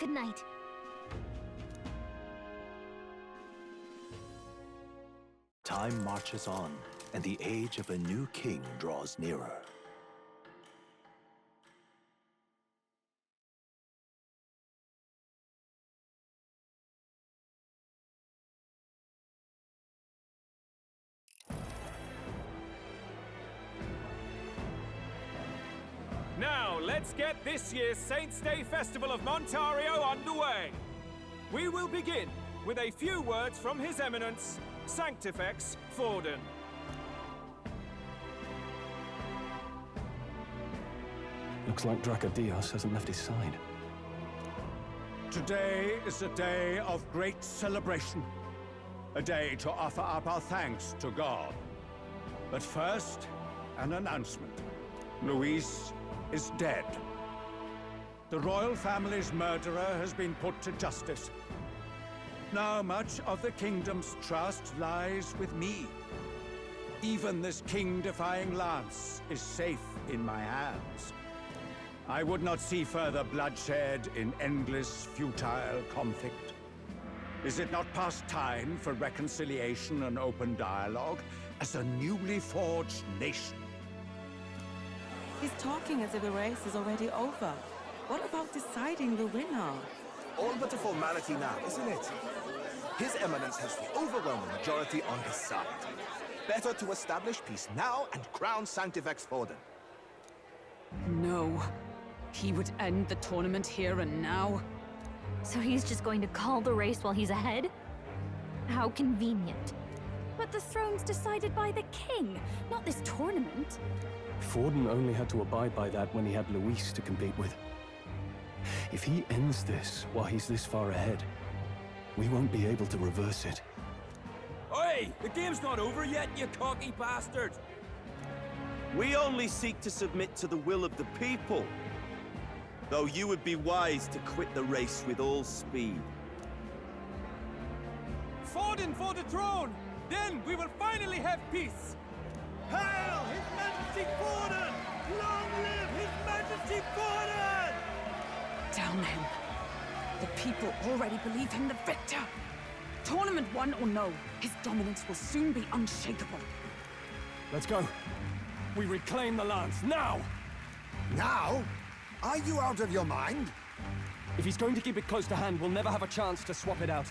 Good night. Time marches on, and the age of a new king draws nearer. Now, let's get this year's Saints' Day Festival of Montario underway. We will begin with a few words from His Eminence, Sanctifex Forden. Looks like Dracodios hasn't left his side. Today is a day of great celebration. A day to offer up our thanks to God. But first, an announcement. Luis is dead. The royal family's murderer has been put to justice. Now much of the kingdom's trust lies with me. Even this king-defying lance is safe in my hands. I would not see further bloodshed in endless, futile conflict. Is it not past time for reconciliation and open dialogue as a newly forged nation? He's talking as if the race is already over. What about deciding the winner? All but a formality now, isn't it? His Eminence has the overwhelming majority on his side. Better to establish peace now and crown Sanctifex Forden. No. He would end the tournament here and now. So he's just going to call the race while he's ahead? How convenient. But the throne's decided by the king, not this tournament. Forden only had to abide by that when he had Luis to compete with. If he ends this while he's this far ahead, we won't be able to reverse it. Oi! The game's not over yet, you cocky bastard! We only seek to submit to the will of the people. Though you would be wise to quit the race with all speed. Forden for the throne! Then we will finally have peace! Hail His Majesty Forden! Long live His Majesty Forden! Damn him. The people already believe him the victor. Tournament won or no, his dominance will soon be unshakable. Let's go. We reclaim the lance, now! Now? Are you out of your mind? If he's going to keep it close to hand, we'll never have a chance to swap it out.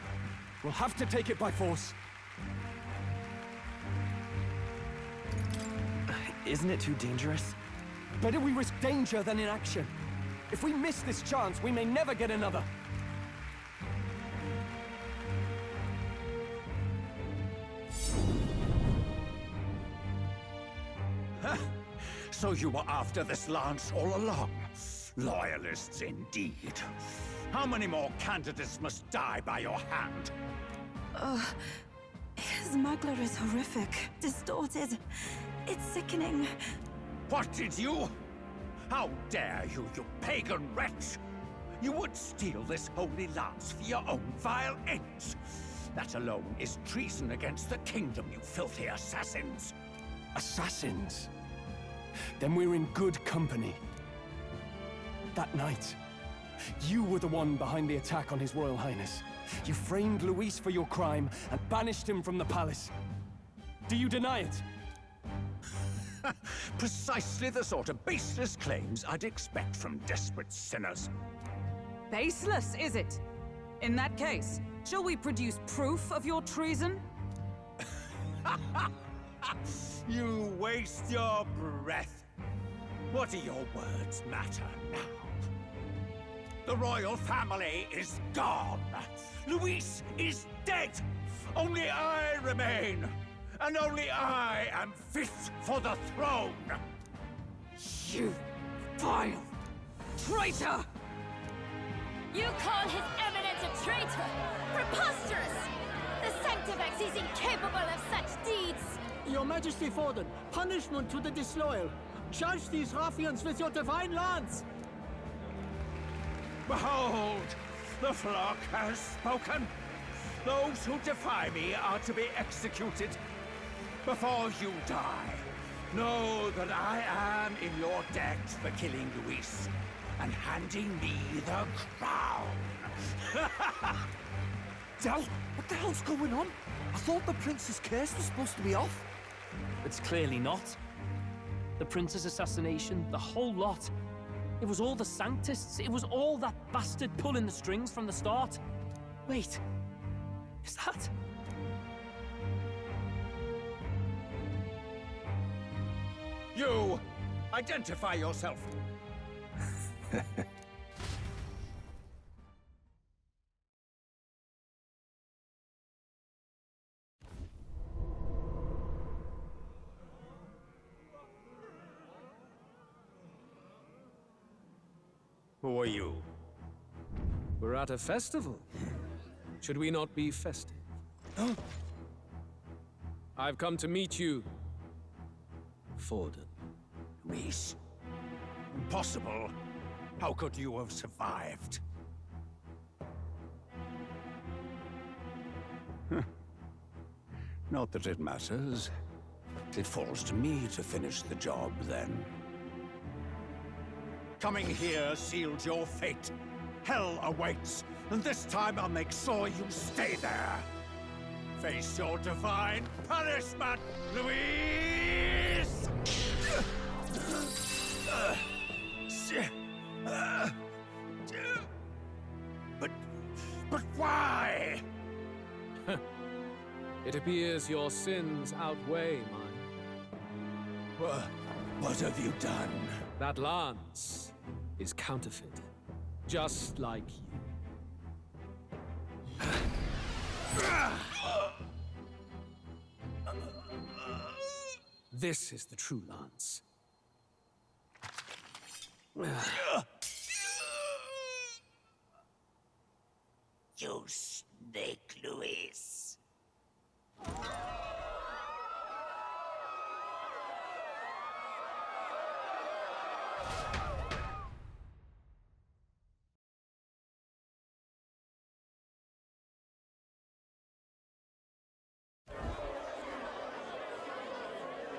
We'll have to take it by force. Isn't it too dangerous? Better we risk danger than inaction. If we miss this chance, we may never get another. So you were after this lance all along? Loyalists indeed. How many more candidates must die by your hand? His smuggler is horrific, distorted. It's sickening. What did you? How dare you, you pagan wretch! You would steal this holy lance for your own vile ends. That alone is treason against the kingdom, you filthy assassins. Assassins? Then we're in good company. That night, you were the one behind the attack on His Royal Highness. You framed Luis for your crime and banished him from the palace. Do you deny it? Precisely the sort of baseless claims I'd expect from desperate sinners. Baseless, is it? In that case, shall we produce proof of your treason? You waste your breath. What do your words matter now? The royal family is gone. Luis is dead. Only I remain. And only I am fit for the throne. You vile traitor! You call His Eminence a traitor? Preposterous! The Sanctifex is incapable of such deeds! Your Majesty Forden, punishment to the disloyal. Judge these ruffians with your divine lance! Behold, the flock has spoken. Those who defy me are to be executed. Before you die, know that I am in your debt for killing Luis. and handing me the crown. Del, what the hell's going on? I thought the prince's curse was supposed to be off. It's clearly not. The prince's assassination, the whole lot. It was all the Sanctists. It was all that bastard pulling the strings from the start. Wait, is that... You! Identify yourself! Who are you? We're at a festival. Should we not be festive? I've come to meet you, Forden. Reese. Impossible. How could you have survived? Not that it matters. It falls to me to finish the job, then. Coming here sealed your fate. Hell awaits, and this time I'll make sure you stay there. Face your divine punishment, Louise! But why? It appears your sins outweigh mine. What have you done? That lance is counterfeit, just like you. This is the true lance. You snake, Louise.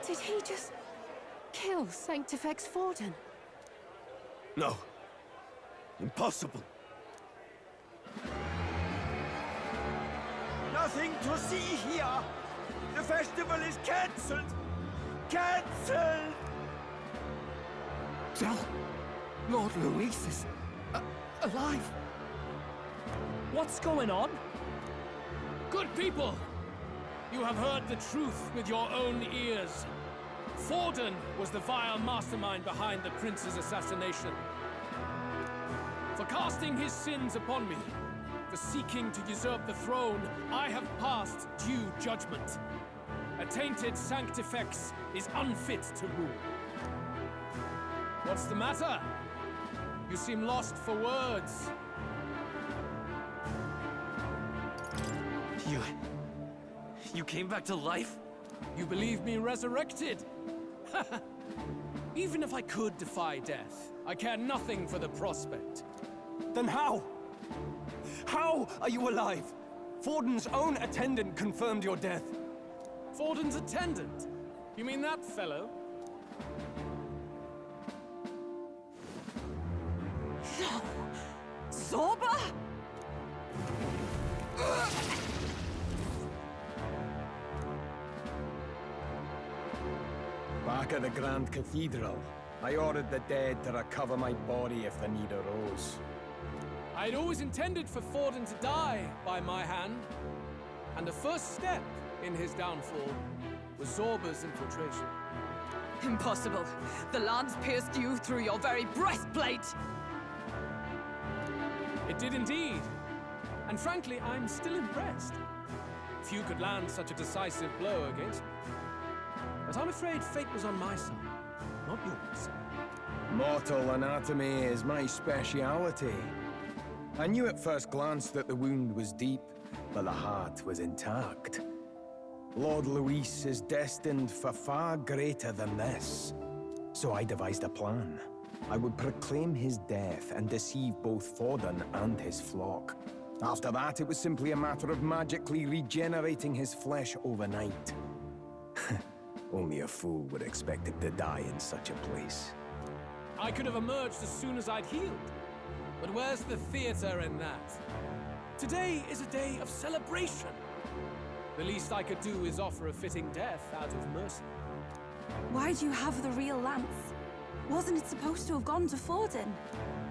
Did he just kill Sanctifex Forden? No. Impossible. Nothing to see here! The festival is cancelled! Cancelled! Del, Lord Luis is... alive! What's going on? Good people! You have heard the truth with your own ears. Forden was the vile mastermind behind the prince's assassination. For casting his sins upon me, for seeking to usurp the throne, I have passed due judgment. A tainted Sanctifex is unfit to rule. What's the matter? You seem lost for words. You came back to life? You believe me resurrected? Even if I could defy death, I care nothing for the prospect. Then how? How are you alive? Forden's own attendant confirmed your death. Forden's attendant? You mean that fellow? No! Zorba? Back at the Grand Cathedral, I ordered the dead to recover my body if the need arose. I'd always intended for Forden to die by my hand. And the first step in his downfall was Zorba's infiltration. Impossible. The lance pierced you through your very breastplate! It did indeed. And frankly, I'm still impressed. Few could land such a decisive blow against me. But I'm afraid fate was on my side, not yours. Mortal anatomy is my speciality. I knew at first glance that the wound was deep, but the heart was intact. Lord Luis is destined for far greater than this. So I devised a plan. I would proclaim his death and deceive both Forden and his flock. After that, it was simply a matter of magically regenerating his flesh overnight. Only a fool would expect him to die in such a place. I could have emerged as soon as I'd healed. But where's the theater in that? Today is a day of celebration. The least I could do is offer a fitting death out of mercy. Why do you have the real lance? Wasn't it supposed to have gone to Forden?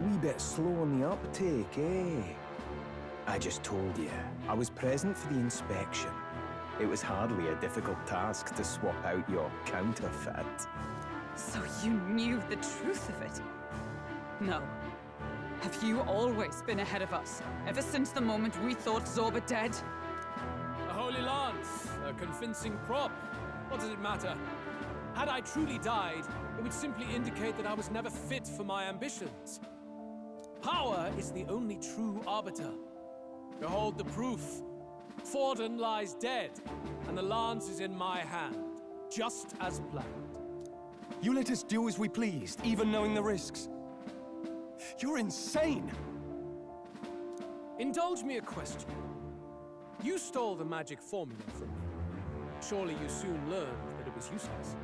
Wee bit slow on the uptake, eh? I just told you, I was present for the inspection. It was hardly a difficult task to swap out your counterfeit. So you knew the truth of it? No. Have you always been ahead of us? Ever since the moment we thought Zorba dead? A holy lance, a convincing prop. What does it matter? Had I truly died, it would simply indicate that I was never fit for my ambitions. Power is the only true arbiter. Behold the proof. Forden lies dead, and the lance is in my hand, just as planned. You let us do as we pleased, even knowing the risks. You're insane! Indulge me a question. You stole the magic formula from me. Surely you soon learned that it was useless.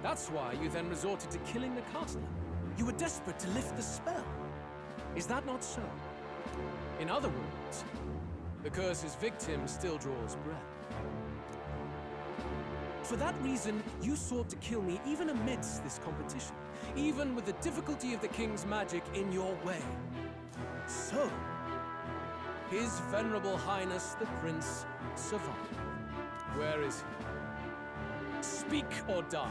That's why you then resorted to killing the caster. You were desperate to lift the spell. Is that not so? In other words, the curse's victim still draws breath. For that reason, you sought to kill me even amidst this competition, even with the difficulty of the king's magic in your way. So, His Venerable Highness the Prince survived. Where is he? Speak or die.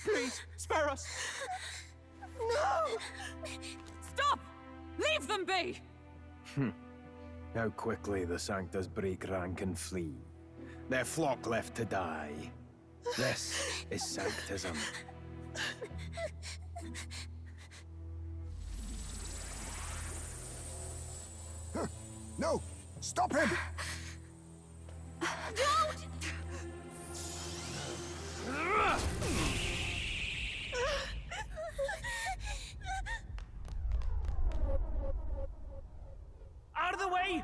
Please, spare us! No! Stop! Leave them be! How quickly the Sanctas break rank and flee. Their flock left to die. This is Sanctism. No! Stop him! Don't! Out of the way!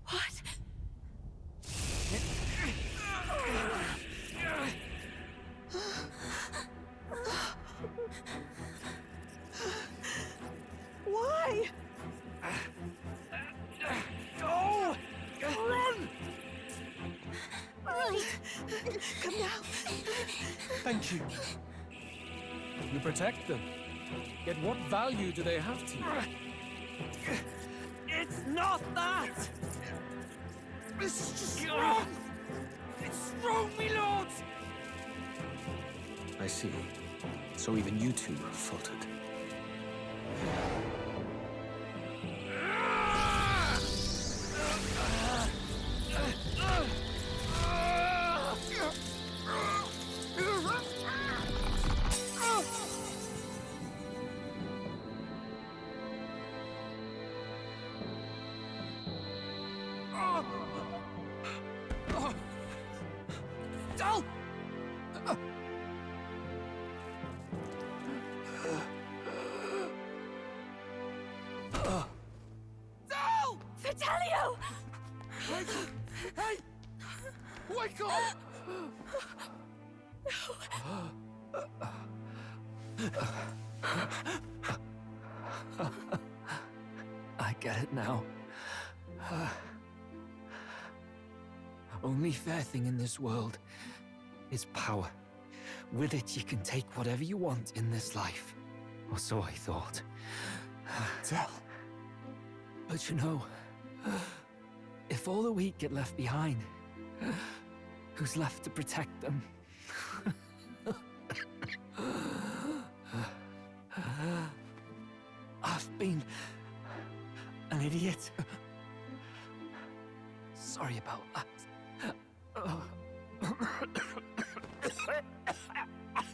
What? Why? Go! Run! Come now. Thank you. You protect them. Yet what value do they have to you? It's not that! This is just wrong! It's wrong, me lords! I see. So even you two have faltered. Dal! Dal! Vitelio! Hey! Wake up! I get it now. Only fair thing in this world is power. With it, you can take whatever you want in this life. Or so I thought. Tell. But you know, if all the weak get left behind, who's left to protect them? I've been an idiot. Sorry about that.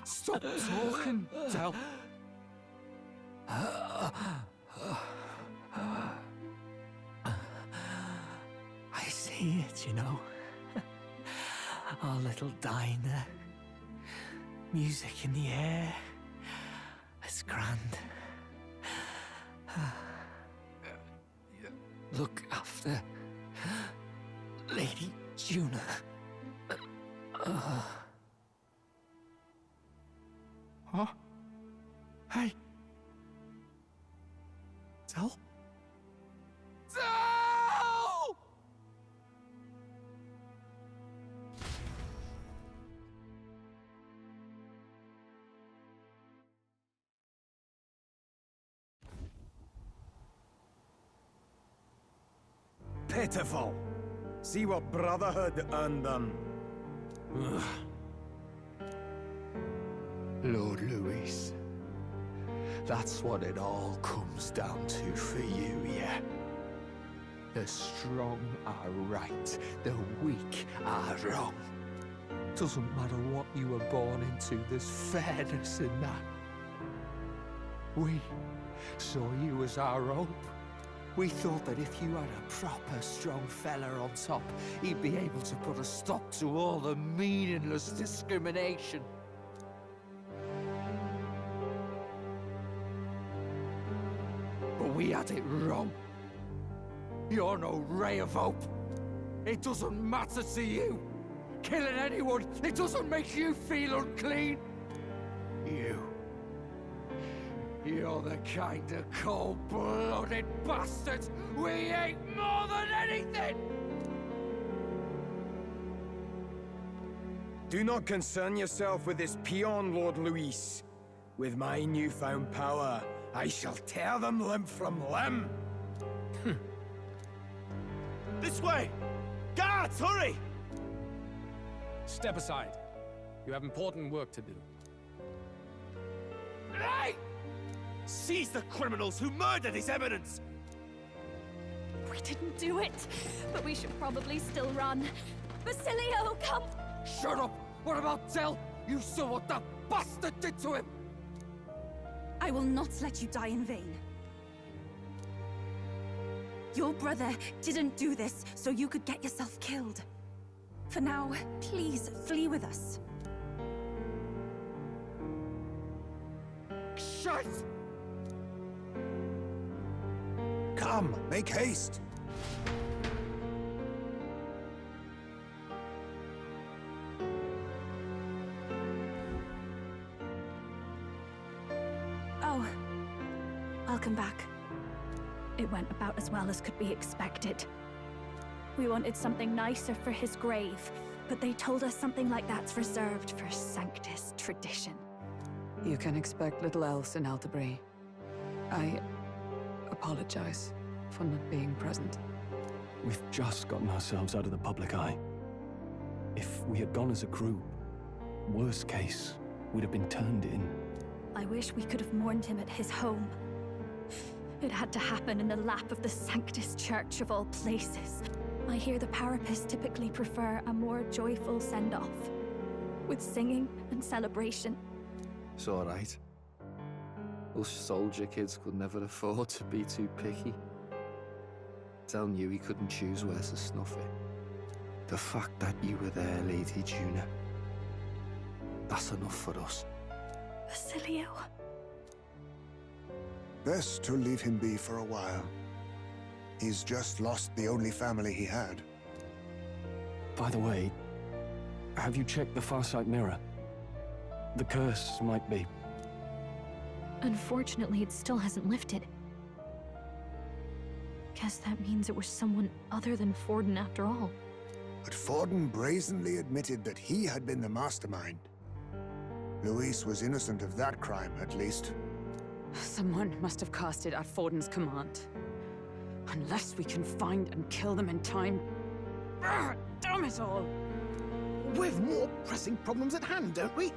Stop talking, Del. see it, you know. Our little diner. Music in the air. It's grand. Look after Lady Juna. Huh? Hey. Tell? Tell! Pitiful. See what Brotherhood earned them. Lord Luis, that's what it all comes down to for you, yeah? The strong are right, the weak are wrong. Doesn't matter what you were born into, there's fairness in that. We saw you as our hope. We thought that if you had a proper strong fella on top, he'd be able to put a stop to all the meaningless discrimination. But we had it wrong. You're no ray of hope. It doesn't matter to you. Killing anyone, it doesn't make you feel unclean. You're the kind of cold-blooded bastards we hate more than anything! Do not concern yourself with this peon, Lord Luis. With my newfound power, I shall tear them limb from limb. This way! Guards, hurry! Step aside. You have important work to do. Hey! Seize the criminals who murdered His Eminence! We didn't do it, but we should probably still run. Basilio, come! Shut up! What about Tell? You saw what that bastard did to him! I will not let you die in vain. Your brother didn't do this so you could get yourself killed. For now, please flee with us. Shit! Come, make haste. Oh, welcome back. It went about as well as could be expected. We wanted something nicer for his grave, but they told us something like that's reserved for Sanctus tradition. You can expect little else in Altabri. I apologize for not being present. We've just gotten ourselves out of the public eye. If we had gone as a group, worst case, we'd have been turned in. I wish we could have mourned him at his home. It had to happen in the lap of the Sanctus Church of all places. I hear the Parapists typically prefer a more joyful send-off, with singing and celebration. It's all right. Us soldier kids could never afford to be too picky. Tell knew he couldn't choose where to snuff it. The fact that you were there, Lady Juna, that's enough for us. Basilio. Best to leave him be for a while. He's just lost the only family he had. By the way, have you checked the Farsight mirror? The curse might be... Unfortunately, it still hasn't lifted. Guess that means it was someone other than Forden after all. But Forden brazenly admitted that he had been the mastermind. Luis was innocent of that crime, at least. Someone must have cast it at Forden's command. Unless we can find and kill them in time... Damn it all! We've more pressing problems at hand, don't we?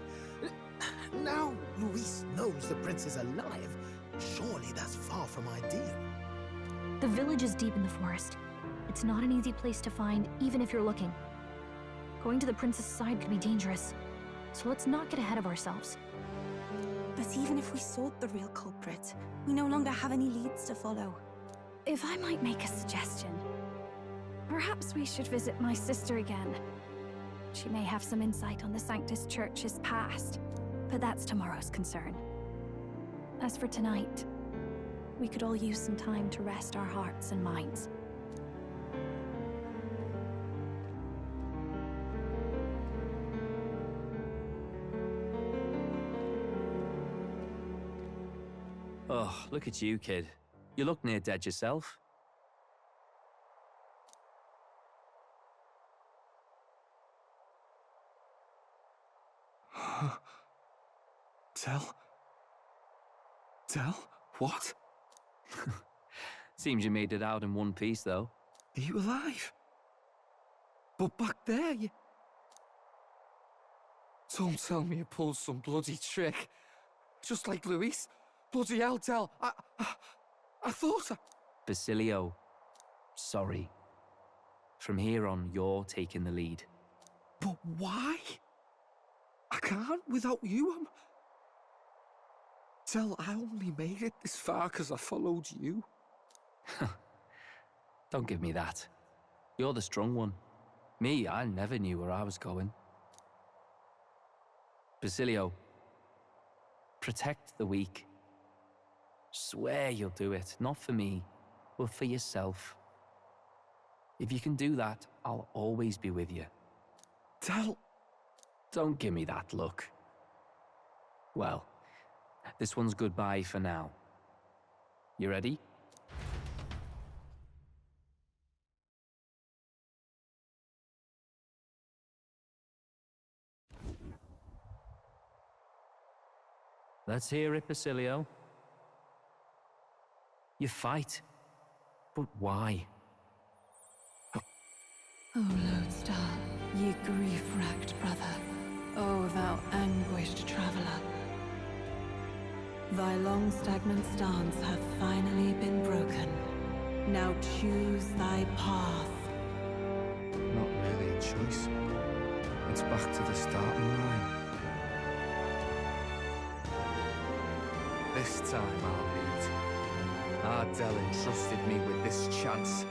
Now Luis knows the prince is alive. Surely that's far from ideal. The village is deep in the forest. It's not an easy place to find, even if you're looking. Going to the prince's side could be dangerous. So let's not get ahead of ourselves. But even if we sought the real culprit, we no longer have any leads to follow. If I might make a suggestion, Perhaps we should visit my sister again. She may have some insight on the Sanctus Church's past, but that's tomorrow's concern. As for tonight, we could all use some time to rest our hearts and minds. Oh, look at you, kid. You look near dead yourself. Tell? Tell? What? Seems you made it out in one piece, though. Are you alive? But back there, you... Don't tell me you pulled some bloody trick. Just like Luis. Bloody hell, Tell. I thought I... Basilio, sorry. From here on, you're taking the lead. But why? I can't without you. Tell, I only made it this far because I followed you. Don't give me that. You're the strong one. Me, I never knew where I was going. Basilio, protect the weak. Swear you'll do it, not for me, but for yourself. If you can do that, I'll always be with you. Tell... Don't give me that look. Well, this one's goodbye for now. You ready? Let's hear it, Basilio. You fight, but why? O Lodestar, ye grief-racked brother, O thou anguished traveler. Thy long stagnant stance hath finally been broken. Now choose thy path. Not really a choice. It's back to the starting line. This time I'll lead. Ardell entrusted me with this chance.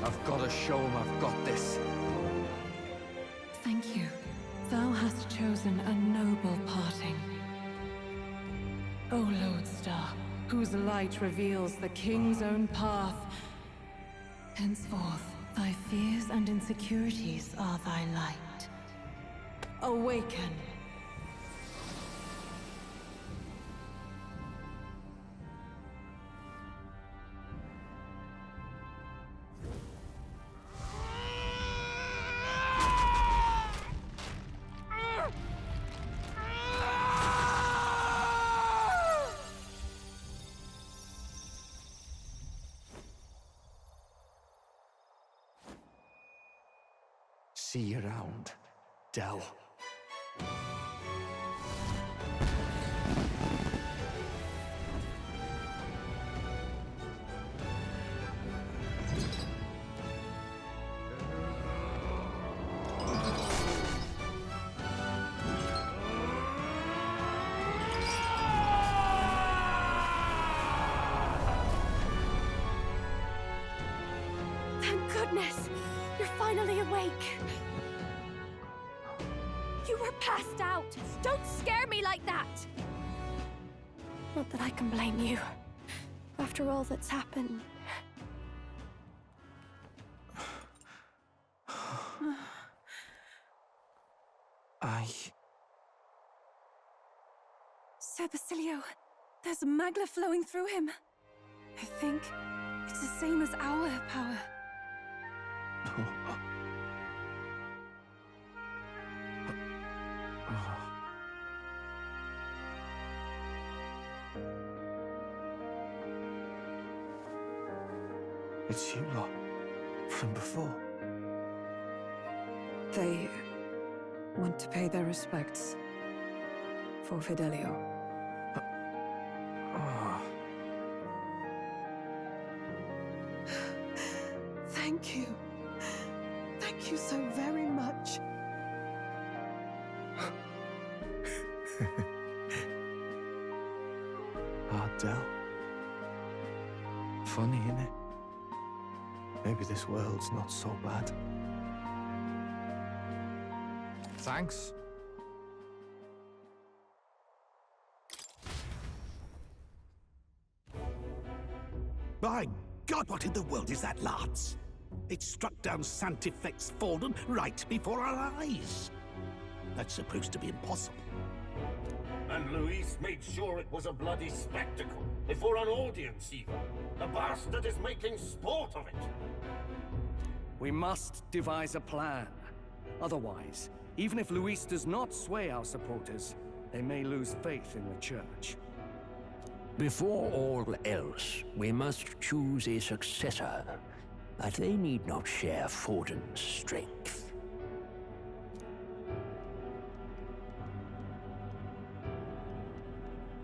I've got to show him I've got this. Thank you. Thou hast chosen a noble parting. O Lodestar, whose light reveals the king's own path. Henceforth, thy fears and insecurities are thy light. Awaken. See you around, Dell. Thank goodness! You're finally awake! You were passed out! Don't scare me like that! Not that I can blame you. After all that's happened. Sir Basilio, there's magla flowing through him. I think it's the same as our power. It's you lot, from before. They want to pay their respects for Fidelio. Thank you. Thank you so very much. Ardell. Funny, innit? maybe this world's not so bad. Thanks. My God, what in the world is that, lads? It struck down Sanctifex Forden right before our eyes. That's supposed to be impossible. And Luis made sure it was a bloody spectacle, before an audience even. The bastard is making sport of it. We must devise a plan. Otherwise, even if Luis does not sway our supporters, they may lose faith in the Church. Before all else, we must choose a successor. But they need not share Forden's strength.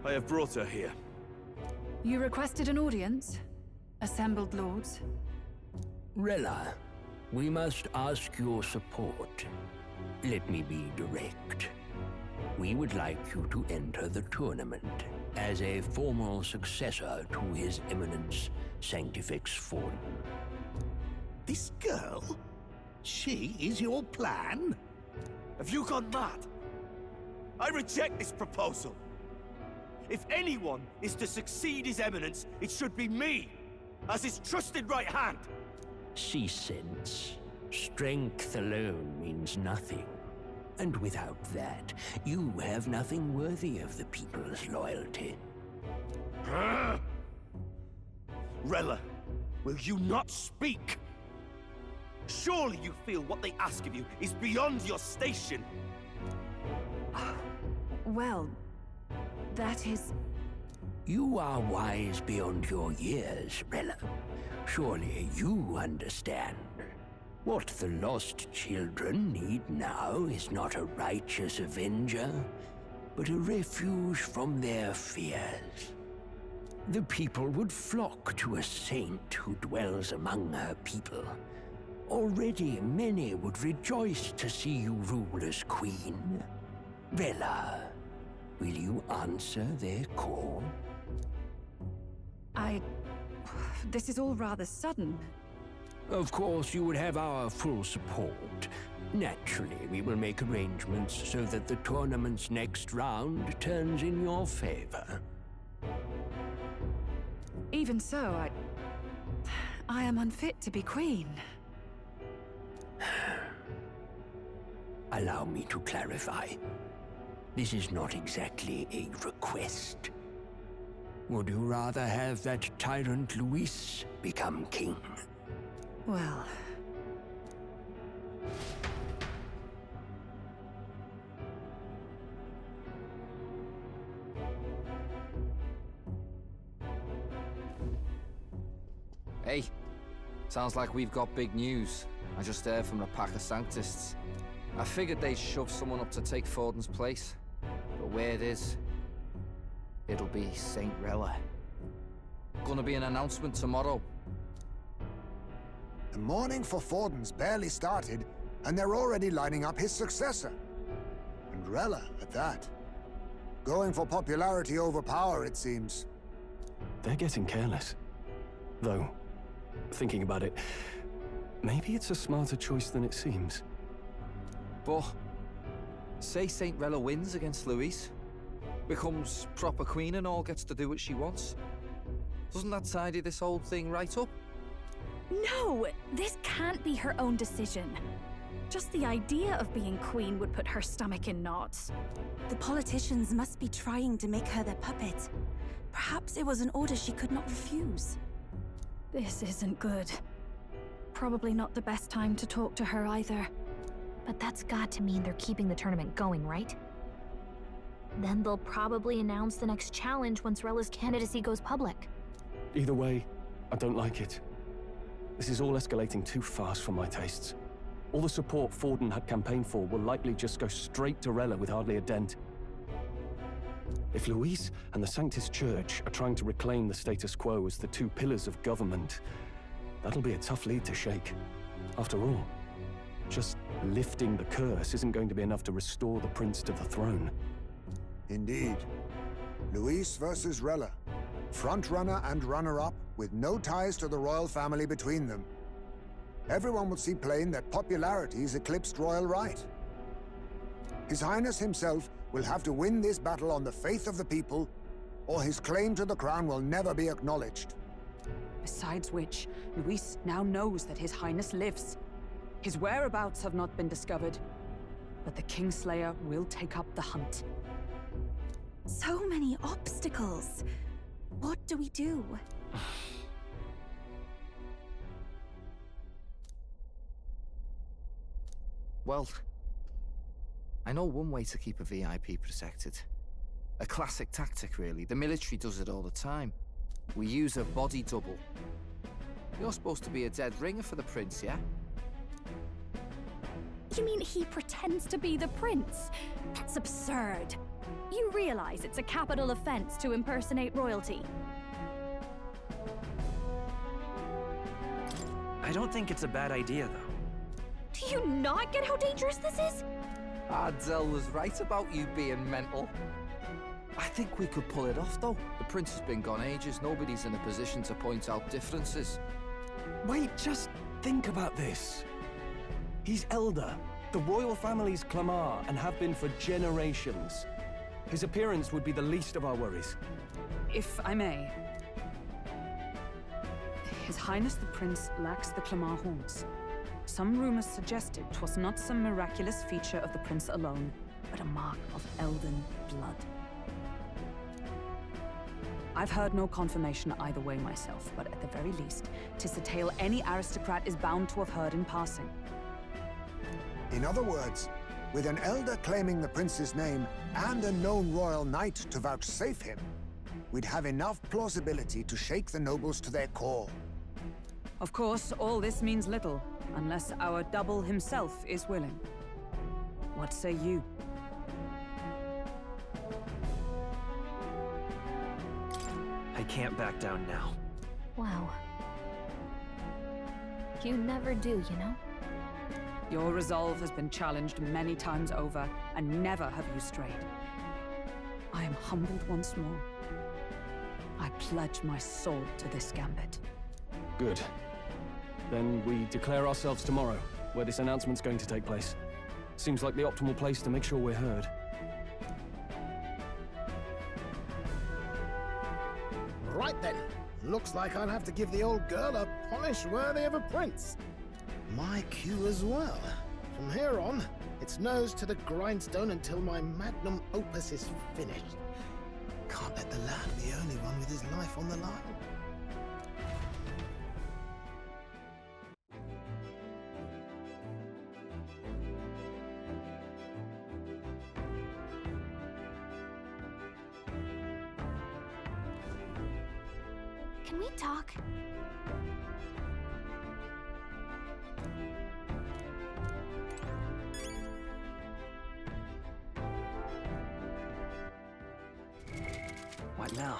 I have brought her here. You requested an audience? Assembled lords? Rella, we must ask your support. Let me be direct. We would like you to enter the tournament as a formal successor to His Eminence Sanctifex Forden. This girl? She is your plan? Have you gone mad? I reject this proposal. If anyone is to succeed His Eminence, it should be me, as his trusted right hand. See sense. Strength alone means nothing. And without that, you have nothing worthy of the people's loyalty. Rella, will you not speak? Surely you feel what they ask of you is beyond your station. Well, that is... You are wise beyond your years, Rella. Surely you understand. What the lost children need now is not a righteous avenger, but a refuge from their fears. The people would flock to a saint who dwells among her people. Already many would rejoice to see you rule as queen. Rella, will you answer their call? This is all rather sudden. Of course, you would have our full support. Naturally, we will make arrangements so that the tournament's next round turns in your favor. Even so, I am unfit to be queen. Allow me to clarify. This is not exactly a request. Would you rather have that tyrant Luis become king? Well... Hey, sounds like we've got big news. I just heard from the pack of Sanctists. I figured they'd shove someone up to take Forden's place. But where it is, it'll be Saint Rella. Gonna be an announcement tomorrow. The mourning for Forden's barely started, and they're already lining up his successor. And Rella, at that. Going for popularity over power, it seems. They're getting careless. Though, thinking about it, maybe it's a smarter choice than it seems. But, say Saint Rella wins against Luis, becomes proper queen and all, gets to do what she wants. Doesn't that tidy this whole thing right up? No! This can't be her own decision. Just the idea of being queen would put her stomach in knots. The politicians must be trying to make her their puppet. Perhaps it was an order she could not refuse. This isn't good. Probably not the best time to talk to her either. But that's got to mean they're keeping the tournament going, right? Then they'll probably announce the next challenge once Rella's candidacy goes public. Either way, I don't like it. This is all escalating too fast for my tastes. All the support Forden had campaigned for will likely just go straight to Rella with hardly a dent. If Luis and the Sanctis Church are trying to reclaim the status quo as the two pillars of government, that'll be a tough lead to shake. After all, just lifting the curse isn't going to be enough to restore the prince to the throne. Indeed. Luis versus Rella. Frontrunner and runner-up, with no ties to the royal family between them. everyone will see plain that popularity's eclipsed royal right. His Highness himself will have to win this battle on the faith of the people, or his claim to the crown will never be acknowledged. Besides which, Luis now knows that His Highness lives. His whereabouts have not been discovered, but the Kingslayer will take up the hunt. So many obstacles. What do we do? Well, I know one way to keep a VIP protected. A classic tactic, really. The military does it all the time. We use a body double. You're supposed to be a dead ringer for the prince, yeah? You mean he pretends to be the prince? That's absurd. You realize it's a capital offense to impersonate royalty? I don't think it's a bad idea, though. Do you not get how dangerous this is? Ardell was right about you being mental. I think we could pull it off, though. The prince has been gone ages. Nobody's in a position to point out differences. Wait, just think about this. He's elder. The royal family's Clamar and have been for generations. His appearance would be the least of our worries. If I may. His Highness the Prince lacks the Clamar horns. Some rumors suggested 'twas not some miraculous feature of the prince alone, but a mark of Elden blood. I've heard no confirmation either way myself, but at the very least, 'tis a tale any aristocrat is bound to have heard in passing. In other words, with an elder claiming the prince's name and a known royal knight to vouchsafe him, we'd have enough plausibility to shake the nobles to their core. Of course, all this means little, unless our double himself is willing. What say you? I can't back down now. Wow. You never do, you know? Your resolve has been challenged many times over, and never have you strayed. I am humbled once more. I pledge my sword to this gambit. Good. Then we declare ourselves tomorrow, where this announcement's going to take place. Seems like the optimal place to make sure we're heard. Right then. Looks like I'll have to give the old girl a polish worthy of a prince. My cue as well. From here on, it's nose to the grindstone until my magnum opus is finished. Can't let the lad be the only one with his life on the line. Can we talk? What now?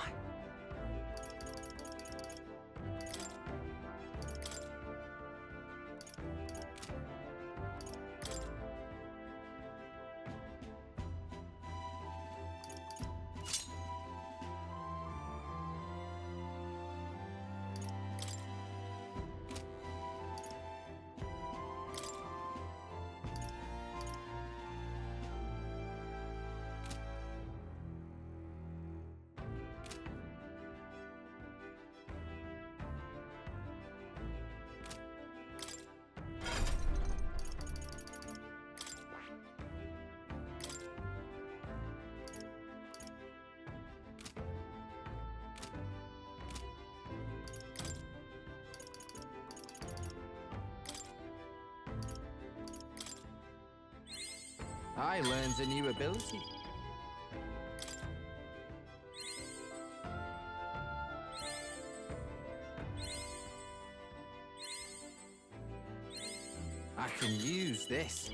I learned a new ability. I can use this.